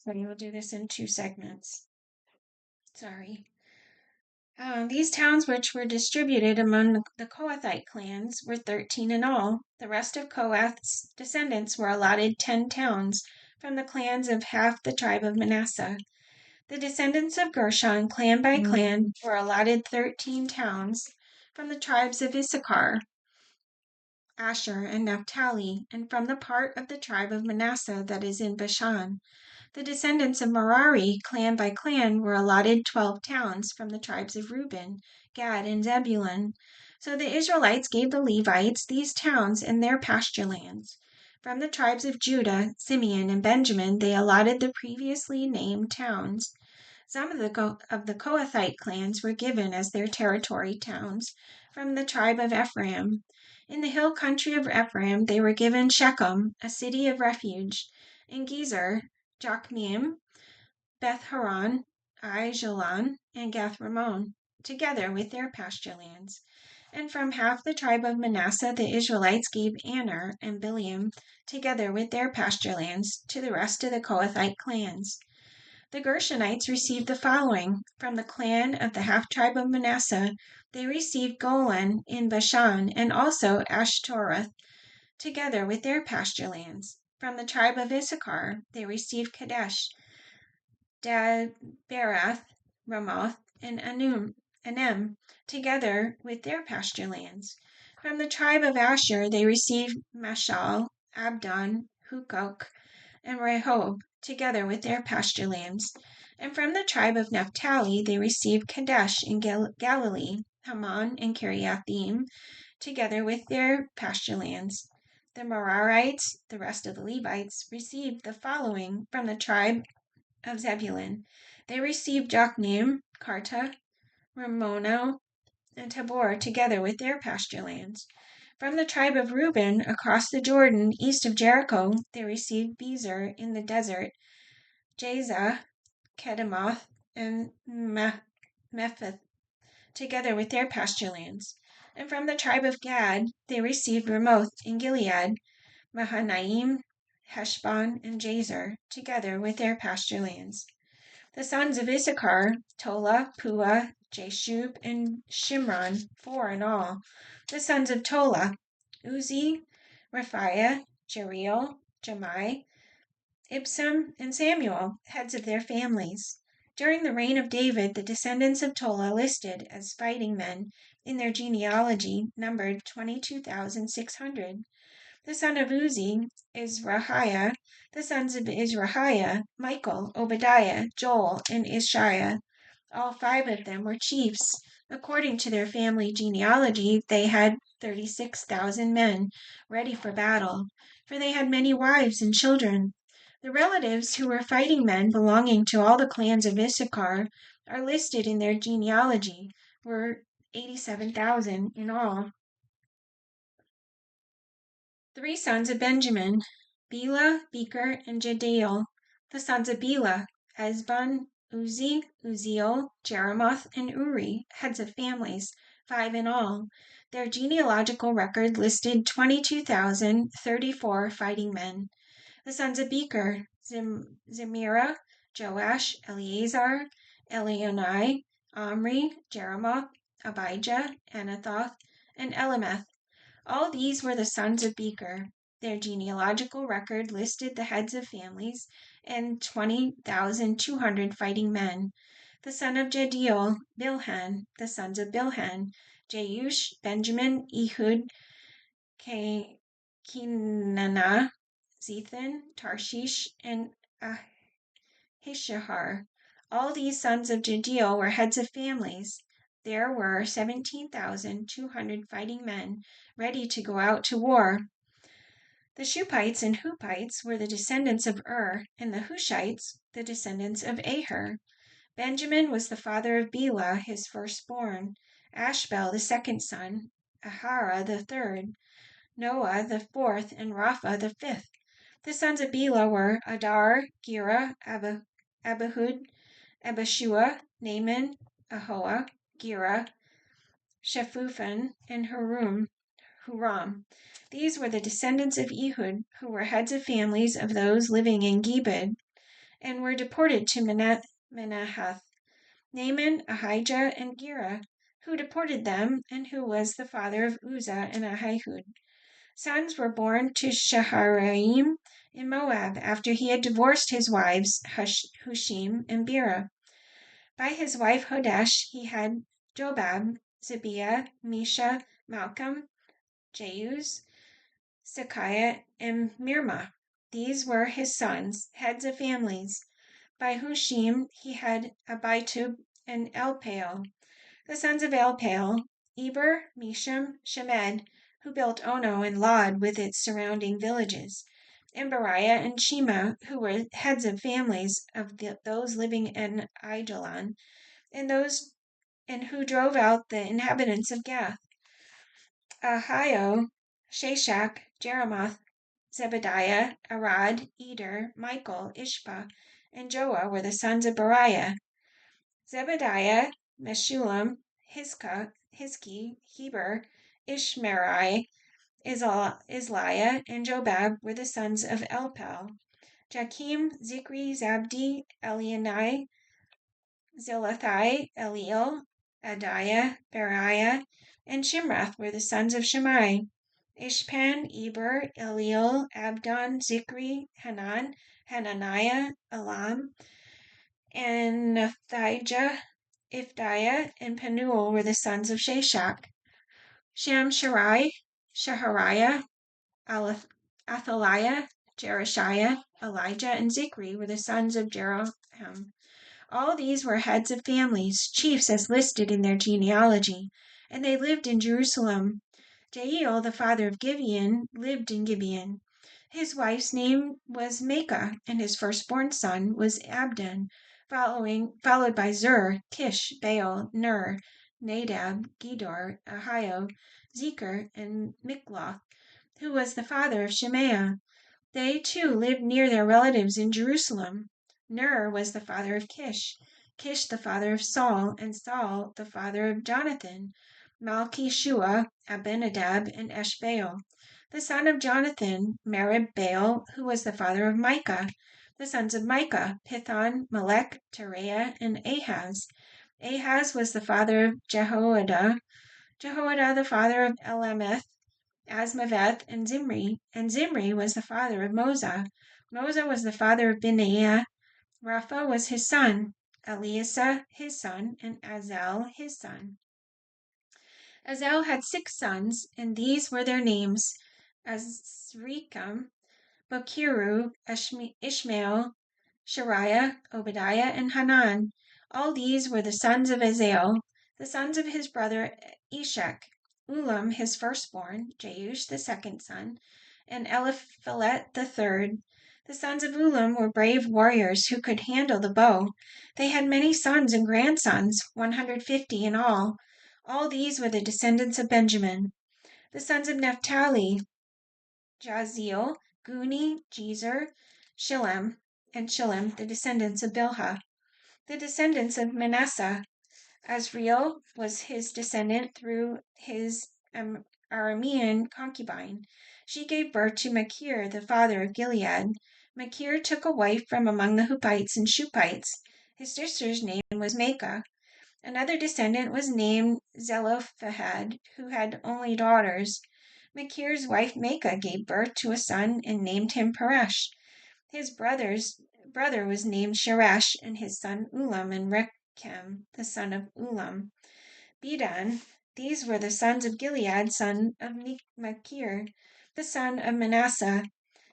So we'll do this in 2 segments. Sorry. These towns, which were distributed among the Kohathite clans, were 13 in all. The rest of Kohath's descendants were allotted 10 towns from the clans of half the tribe of Manasseh. The descendants of Gershon, clan by clan, were allotted 13 towns from the tribes of Issachar, Asher, and Naphtali, and from the part of the tribe of Manasseh that is in Bashan. The descendants of Merari, clan by clan, were allotted 12 towns from the tribes of Reuben, Gad, and Zebulun. So the Israelites gave the Levites these towns and their pasture lands. From the tribes of Judah, Simeon, and Benjamin, they allotted the previously named towns. Some of the Kohathite clans were given as their territory towns from the tribe of Ephraim. In the hill country of Ephraim, they were given Shechem, a city of refuge, and Gezer, Jokmeam, Beth Horon, Aijalon, and Gath Rimmon, together with their pasture lands. And from half the tribe of Manasseh the Israelites gave Aner and Bileam, together with their pasture lands, to the rest of the Kohathite clans. The Gershonites received the following. From the clan of the half-tribe of Manasseh, they received Golan in Bashan, and also Ashtoreth, together with their pasture lands. From the tribe of Issachar, they received Kadesh, Daberath, Ramoth, and Anem, together with their pasture lands. From the tribe of Asher, they received Mashal, Abdon, Hukok, and Rehob, together with their pasture lands. And from the tribe of Naphtali, they received Kadesh in Galilee, Haman, and Kiriathaim, together with their pasture lands. The Merarites, the rest of the Levites, received the following from the tribe of Zebulun. They received Jokneam, Karta, Ramono, and Tabor, together with their pasture lands. From the tribe of Reuben, across the Jordan, east of Jericho, they received Bezer in the desert, Jazah, Kedemoth, and Mephith, together with their pasture lands. And from the tribe of Gad, they received Ramoth in Gilead, Mahanaim, Heshbon, and Jazer, together with their pasture lands. The sons of Issachar, Tola, Puah, Jashub, and Shimron, 4 in all. The sons of Tola, Uzi, Raphiah, Jeriel, Jemai, Ibsam, and Samuel, heads of their families. During the reign of David, the descendants of Tola listed as fighting men in their genealogy numbered 22,600. The son of Uzi is Rahiah. The sons of Israhiah, Michael, Obadiah, Joel, and Ishiah. All 5 of them were chiefs. According to their family genealogy, they had 36,000 men ready for battle, for they had many wives and children. The relatives who were fighting men belonging to all the clans of Issachar are listed in their genealogy, were 87,000 in all. 3 sons of Benjamin, Bela, Becher, and Jediel. The sons of Bela, Ezbon, Uzi, Uziel, Jeremoth, and Uri, heads of families, 5 in all. Their genealogical record listed 22,034 fighting men. The sons of Becher, Zemira, Joash, Eleazar, Elionai, Omri, Jeremoth, Abijah, Anathoth, and Elimeth. All these were the sons of Becher. Their genealogical record listed the heads of families and 20,200 fighting men. The son of Jediel, Bilhan. The sons of Bilhan, Jeush, Benjamin, Ehud, Kenana, Zethan, Tarshish, and Ahishahar. All these sons of Jediel were heads of families. There were 17,200 fighting men ready to go out to war. The Shuppites and Huppites were the descendants of and the Hushites the descendants of Aher. Benjamin was the father of Bela, his firstborn, Ashbel the second son, Ahara the third, Noah the fourth, and Rapha the fifth. The sons of Bela were Adar, Gera, Abihud, Abishua, Naaman, Ahoa, Gera, Shephupham, and Huram. These were the descendants of Ehud, who were heads of families of those living in Gebed. and were deported to Manahath. Naaman, Ahijah, and Gera, who deported them, and who was the father of Uzzah and Ahihud. Sons were born to Shaharaim in Moab after he had divorced his wives Hushim and Bera. By his wife Hodesh he had Jobab, Zibiah, Mesha, Malcolm, Jeuz, Sekiah, and Mirma. These were his sons, heads of families. By Hushim he had Abitub and Elpaal. The sons of Elpaal, Eber, Misham, Shemed, who built Ono and Lod with its surrounding villages, and Beriah and Shema, who were heads of families of those living in Aijalon, and who drove out the inhabitants of Gath. Ahio, Shashak, Jeremoth, Zebediah, Arad, Eder, Michael, Ishpa, and Joah were the sons of Beriah. Zebediah, Meshullam, Hizki, Heber, Ishmerai, Isliah, and Jobab were the sons of Elpal. Jakim, Zikri, Zabdi, Elianai, Zilathai, Eliel, Adiah, Beriah, and Shimrath were the sons of Shimei. Ishpan, Eber, Eliel, Abdon, Zikri, Hanan, Hananiah, Elam, and Nephthijah, Iphdaiah, and Penuel were the sons of Shashak. Shamsharai, Shahariah, Athaliah, Jereshiah, Elijah, and Zikri were the sons of Jeroham. All these were heads of families, chiefs as listed in their genealogy, and they lived in Jerusalem. Jael, the father of Gibeon, lived in Gibeon. His wife's name was Maacah, and his firstborn son was Abdon, followed by Zur, Kish, Baal, Ner, Nadab, Gedor, Ahio, Zeker, and Mikloth, who was the father of Shemaiah. They, too, lived near their relatives in Jerusalem. Ner was the father of Kish, Kish the father of Saul, and Saul the father of Jonathan, Malchishua, Abinadab, and Eshbaal. The son of Jonathan, Merib-Baal, who was the father of Micah. The sons of Micah, Pithon, Melech, Tereah, and Ahaz. Ahaz was the father of Jehoiada, Jehoiada the father of Elameth, Asmaveth, and Zimri was the father of Moza. Moza was the father of Benaiah. Rapha was his son, Eliasa his son, and Azel his son. Azel had 6 sons, and these were their names: Azrikam, Bokiru, Ishmael, Shariah, Obadiah, and Hanan. All these were the sons of Azel. The sons of his brother Eshek: Ulam his firstborn, Jeush the second son, and Eliphalet the third. The sons of Ulam were brave warriors who could handle the bow. They had many sons and grandsons, 150 in all. All these were the descendants of Benjamin. The sons of Naphtali: Jaziel, Guni, Jezer, Shillem, the descendants of Bilhah. The descendants of Manasseh: Azriel was his descendant through his Aramean concubine. She gave birth to Machir, the father of Gilead. Machir took a wife from among the Huppites and Shupites. His sister's name was Maacah. Another descendant was named Zelophehad, who had only daughters. Machir's wife Maacah gave birth to a son and named him Peresh. His brother was named Sheresh, and his son Ulam, and Rechem, the son of Ulam. Bedan. These were the sons of Gilead, son of Machir, the son of Manasseh.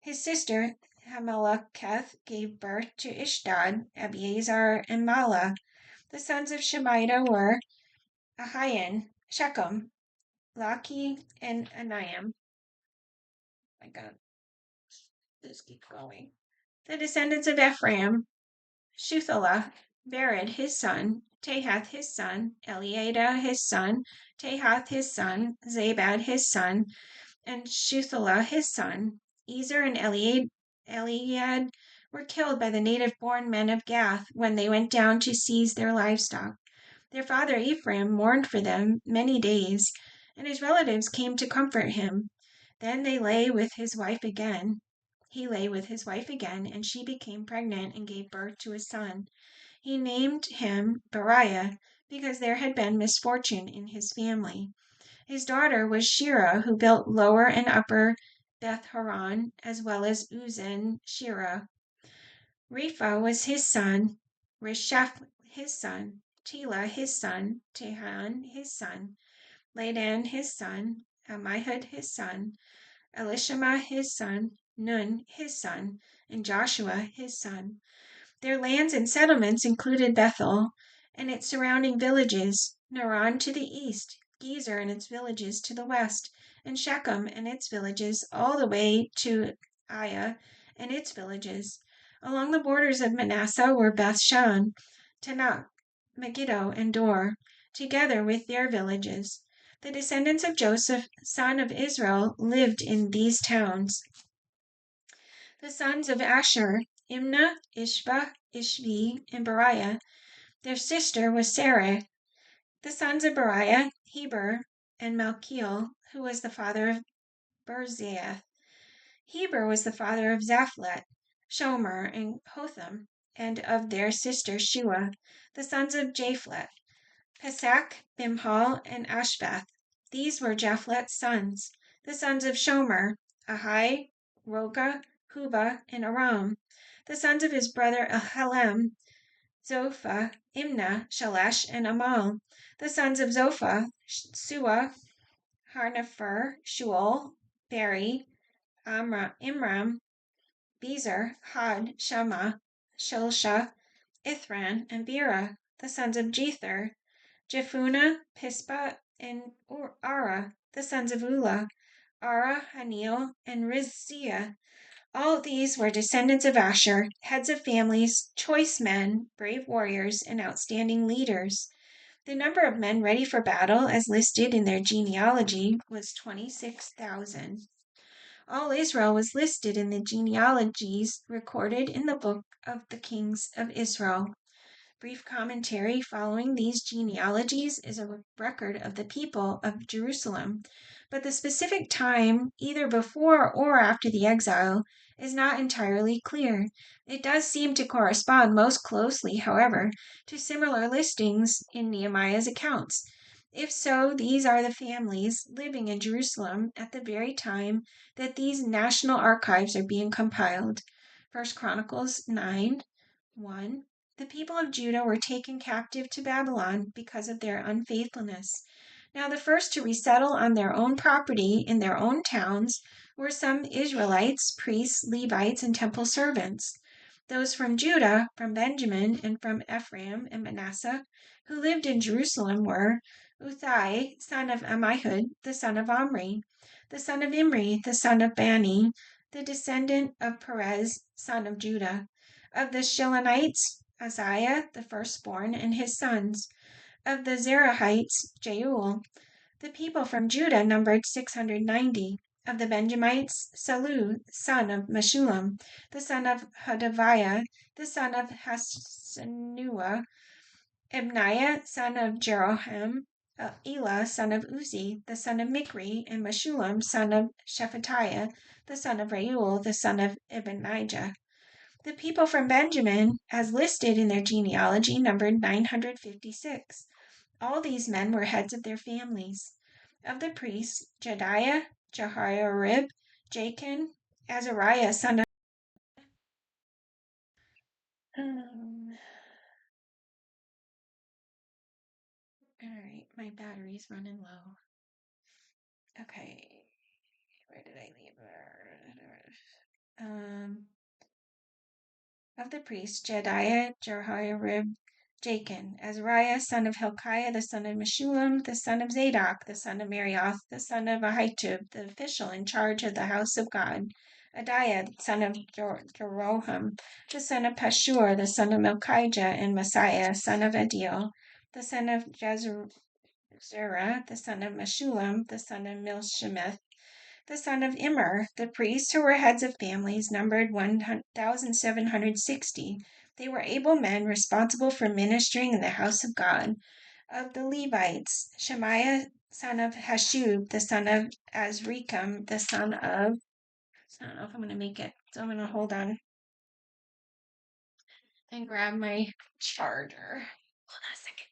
His sister Hameleketh gave birth to Ishdad, Abiezer, and Mala. The sons of Shemida were Ahian, Shechem, Laki, and Aniam. My God, this keeps going. The descendants of Ephraim: Shuthalah, Bered his son, Tahath his son, Eliada his son, Tahath his son, Zabad his son, and Shuthalah his son. Ezer and Eliad were killed by the native-born men of Gath when they went down to seize their livestock. Their father Ephraim mourned for them many days, and his relatives came to comfort him. Then they lay with his wife again. he lay with his wife again, and she became pregnant and gave birth to a son. He named him Beriah, because there had been misfortune in his family. His daughter was Shira, who built Lower and Upper Beth Horon, as well as Uzzen Shira. Repha was his son, Resheph his son, Tela his son, Tehan his son, Ladan his son, Ammihud his son, Elishama his son, Nun his son, and Joshua his son. Their lands and settlements included Bethel and its surrounding villages, Naran to the east, Gezer and its villages to the west, and Shechem and its villages all the way to Aiah and its villages. Along the borders of Manasseh were Bethshan, Tanakh, Megiddo, and Dor, together with their villages. The descendants of Joseph, son of Israel, lived in these towns. The sons of Asher, Imnah, Ishbah, Ishvi, and Beriah. Their sister was Sarah. The sons of Beriah, Heber, and Malchiel, who was the father of Berziah. Heber was the father of Zaphlet, Shomer, and Hotham, and of their sister Shua. The sons of Japhlet, Pesach, Bimhal, and Ashvath. These were Japhlet's sons. The sons of Shomer, Ahai, Roga, Huba, and Aram. The sons of his brother Ahalem, Zophah, Imnah, Shalesh, and Amal. The sons of Zophah, Sua, Harnepher, Shual, Beri, Imram, Bezer, Had, Shema, Shilsha, Ithran, and Bera. The sons of Jether, Jephunneh, Pispa, and Ara. The sons of Ulah, Ara, Haniel, and Rizziah. All these were descendants of Asher, heads of families, choice men, brave warriors, and outstanding leaders. The number of men ready for battle, as listed in their genealogy, was 26,000. All Israel was listed in the genealogies recorded in the book of the kings of Israel. Brief commentary following these genealogies is a record of the people of Jerusalem, but the specific time, either before or after the exile, is not entirely clear. It does seem to correspond most closely, however, to similar listings in Nehemiah's accounts. If so, these are the families living in Jerusalem at the very time that these national archives are being compiled. 1 Chronicles 9:1. The people of Judah were taken captive to Babylon because of their unfaithfulness. Now the first to resettle on their own property in their own towns were some Israelites, priests, Levites, and temple servants. Those from Judah, from Benjamin, and from Ephraim and Manasseh, who lived in Jerusalem were Uthai, son of Ammihud, the son of Omri, the son of Imri, the son of Bani, the descendant of Perez, son of Judah. Of the Shilonites, Uzziah, the firstborn, and his sons. Of the Zerahites, Jeuel. The people from Judah numbered 690. Of the Benjamites, Salu, son of Meshullam, the son of Hodaviah, the son of Hassenuah, Ibniah, son of Jeroham, Elah, son of Uzi, the son of Mikri, and Meshullam, son of Shephatiah, the son of Reuel, the son of Ibnijah. The people from Benjamin, as listed in their genealogy, numbered 956. All these men were heads of their families. Of the priests, Jediah, Jehoiarib, Jachin, Azariah, son of... all right, my battery's running low. Okay, where did I leave her? Of the priests, Jediah, Jehoiarib, Jachin, Azariah, son of Hilkiah, the son of Meshullam, the son of Zadok, the son of Marioth, the son of Ahitub, the official in charge of the house of God, Adiah, son of Jeroham, the son of Pashur, the son of Melchijah, and Messiah, son of Adiel, the son of Jezerah, the son of Meshullam, the son of Milshemeth, the son of Immer. The priests, who were heads of families, numbered 1,760. They were able men responsible for ministering in the house of God. Of the Levites, Shemaiah, son of Hashub, the son of Azrikam, the son of... I don't know if I'm going to make it So I'm gonna hold on and grab my charger. Hold on a second.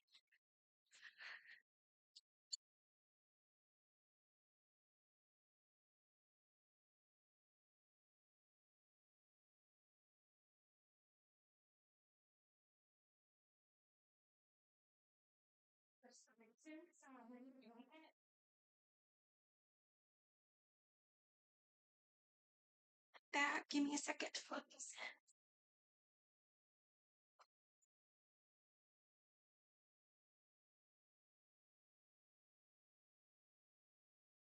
For some reason, someone wouldn't do it. That, give me a second to focus.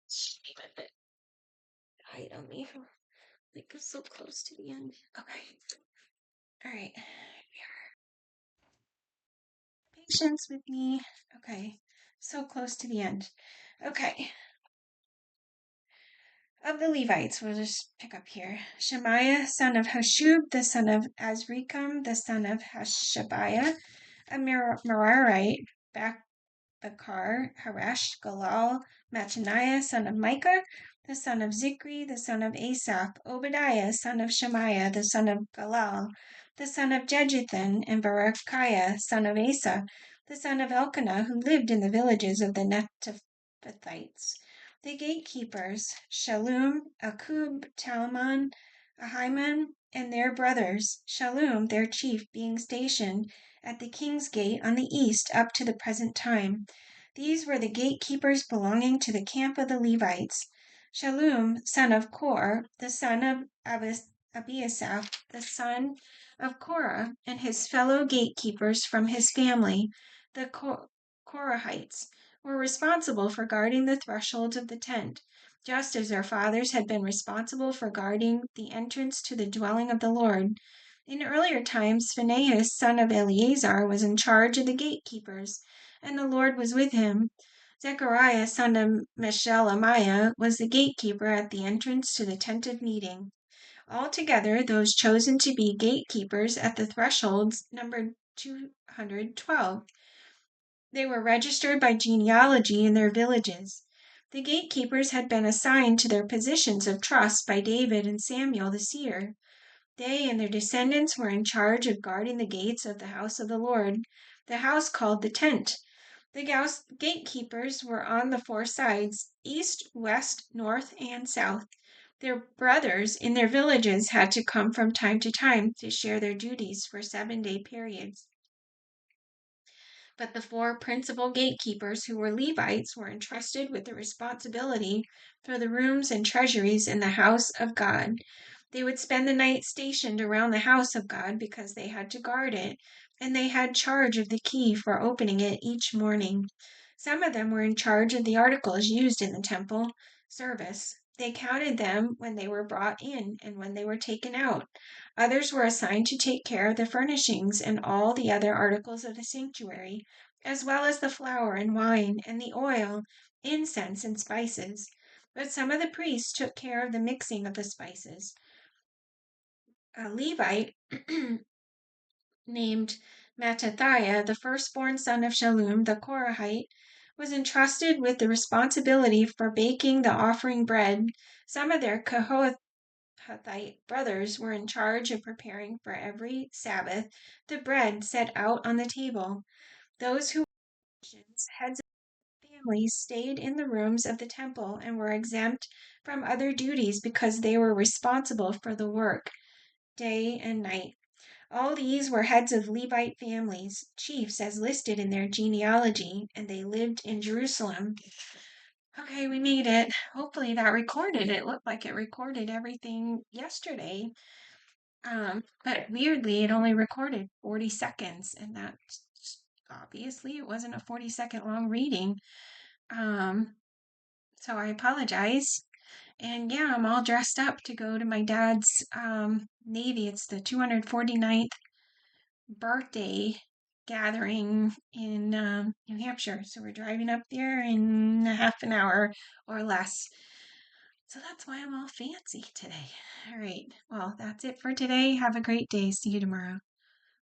Shame of it. Hide on me. Like I'm so close to the end. Okay. All right. Patience with me. Okay. So close to the end. Okay. Of the Levites, we'll just pick up here. Shemaiah, son of Hashub, the son of Azrikam, the son of Hashabiah, a Merarite, Bakar, Harash, Galal, Mattaniah, son of Micah, the son of Zikri, the son of Asaph, Obadiah, son of Shemaiah, the son of Galal, the son of Jeduthun, and Berechiah, son of Asa, the son of Elkanah, who lived in the villages of the Netophathites. The gatekeepers, Shallum, Akub, Talmon, Ahiman, and their brothers, Shallum, their chief, being stationed at the king's gate on the east up to the present time. These were the gatekeepers belonging to the camp of the Levites. Shallum, son of Kor, the son of Abiasaph, the son of Korah, and his fellow gatekeepers from his family, the Korahites, were responsible for guarding the thresholds of the tent, just as their fathers had been responsible for guarding the entrance to the dwelling of the Lord. In earlier times, Phinehas, son of Eleazar, was in charge of the gatekeepers, and the Lord was with him. Zechariah, son of Meshelemiah, was the gatekeeper at the entrance to the tent of meeting. Altogether, those chosen to be gatekeepers at the thresholds numbered 212. They were registered by genealogy in their villages. The gatekeepers had been assigned to their positions of trust by David and Samuel the seer. They and their descendants were in charge of guarding the gates of the house of the Lord, the house called the tent. The gatekeepers were on the four sides, east, west, north, and south. Their brothers in their villages had to come from time to time to share their duties for 7-day periods. But the four principal gatekeepers, who were Levites, were entrusted with the responsibility for the rooms and treasuries in the house of God. They would spend the night stationed around the house of God because they had to guard it, and they had charge of the key for opening it each morning. Some of them were in charge of the articles used in the temple service. They counted them when they were brought in and when they were taken out. Others were assigned to take care of the furnishings and all the other articles of the sanctuary, as well as the flour and wine and the oil, incense and spices. But some of the priests took care of the mixing of the spices. A Levite named Mattathiah, the firstborn son of Shallum the Korahite, was entrusted with the responsibility for baking the offering bread. Some of their Kohathite brothers were in charge of preparing for every Sabbath the bread set out on the table. Those who were heads of families stayed in the rooms of the temple and were exempt from other duties because they were responsible for the work day and night. All these were heads of Levite families, chiefs as listed in their genealogy, and they lived in Jerusalem. Okay, we made it. Hopefully that recorded. It looked like it recorded everything yesterday. But weirdly, it only recorded 40 seconds, and that's obviously it wasn't a 40-second long reading. So I apologize. And yeah, I'm all dressed up to go to my dad's Navy. It's the 249th birthday gathering in New Hampshire. So we're driving up there in a half an hour or less. So that's why I'm all fancy today. All right. Well, that's it for today. Have a great day. See you tomorrow.